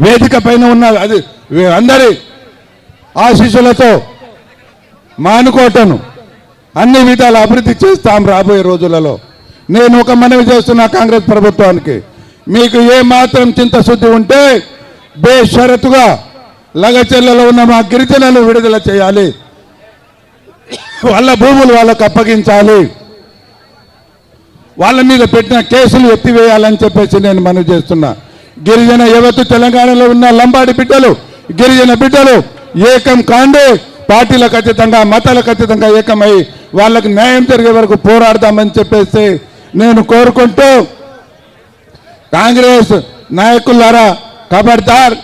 వేదిక పైన ఉన్న అది అందరి ఆశీస్సులతో మానుకోటను అన్ని విధాల అభివృద్ధి చేస్తాం రాబోయే రోజులలో. నేను ఒక మనవి చేస్తున్నా కాంగ్రెస్ ప్రభుత్వానికి, మీకు ఏ మాత్రం చింతశుద్ధి ఉంటే బేషరతుగా లగచెర్లలో ఉన్న మా గిరిజనులను విడుదల చేయాలి, వాళ్ళ భూములు వాళ్ళకు అప్పగించాలి, వాళ్ళ మీద పెట్టిన కేసులు ఎత్తివేయాలని చెప్పేసి నేను మనవి చేస్తున్నా. గిరిజన యువత తెలంగాణలో ఉన్న లంబాడి బిడ్డలు, గిరిజన బిడ్డలు ఏకం కాండి పార్టీలకు అతీతంగా మతాలకు అతీతంగా ఏకమై వాళ్ళకు న్యాయం జరిగే వరకు పోరాడదామని చెప్పేసి నేను కోరుకుంటూ, కాంగ్రెస్ నాయకులారా ఖబర్దార్,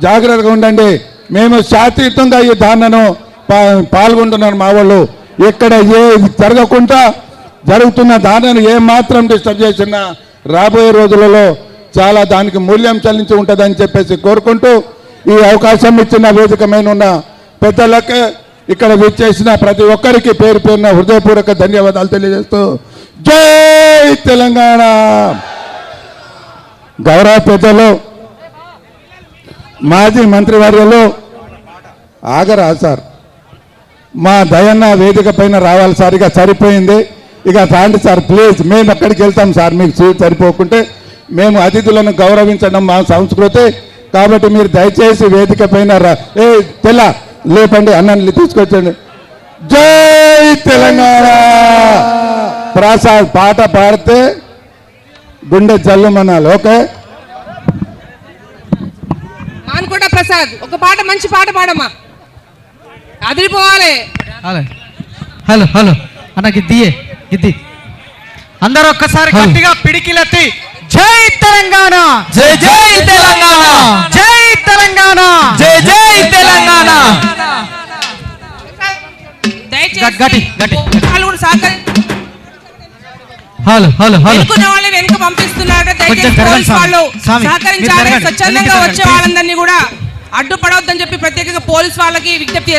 జాగ్రత్తగా ఉండండి. మేము శాంతియుతంగా ఈ ధారణను పాల్గొంటున్నారు. మా వాళ్ళు ఎక్కడ ఏ జరగకుండా జరుగుతున్న ధారణను ఏమాత్రం డిస్టర్బ్ చేసినా రాబోయే రోజులలో చాలా దానికి మూల్యం చెల్లించి ఉంటుందని చెప్పేసి కోరుకుంటూ, ఈ అవకాశం ఇచ్చిన వేదికమైన ఉన్న పెద్దలకు, ఇక్కడ విచ్చేసిన ప్రతి ఒక్కరికి పేరు పేరున హృదయపూర్వక ధన్యవాదాలు తెలియజేస్తూ జై తెలంగాణ. గౌరవ పెద్దలు, మాజీ మంత్రివర్యులు ఆగరా సార్, మా దయన్న వేదిక పైన రావాలి సార్, ఇక సరిపోయింది, ఇక రాండి సార్ ప్లీజ్. మేము ఎక్కడికి వెళ్తాం సార్, మీకు సీట్ సరిపోకుంటే. మేము అతిథులను గౌరవించడం మా సంస్కృతి, కాబట్టి మీరు దయచేసి వేదిక పైన తెల్ల లేపండి, అన్నని తీసుకొచ్చండి. జై తెలంగాణ. ప్రసాద్ పాట పాడితే గుండె జల్లుమనాలి. ఓకే మానుకోట ప్రసాద్, ఒక పాట, మంచి పాట పాడమ్మా, అదిరిపోవాలి. హలో హలో అన్న, గిద్ది అందరూ ఒక్కసారి గట్టిగా పిడికిలెత్తి జై తెలంగాణ, జై జై తెలంగాణ, జై తెలంగాణ, జై జై తెలంగాణ. దయచేసి హలో హలో హలో వాళ్ళని వెనుక పంపిస్తున్నారు. దయచేసి పోలీసు వాళ్ళు సహకరించాలి. స్వచ్ఛందంగా వచ్చే వాళ్ళందరినీ కూడా అడ్డుపడవద్దని చెప్పి ప్రత్యేకంగా పోలీసు వాళ్ళకి విజ్ఞప్తి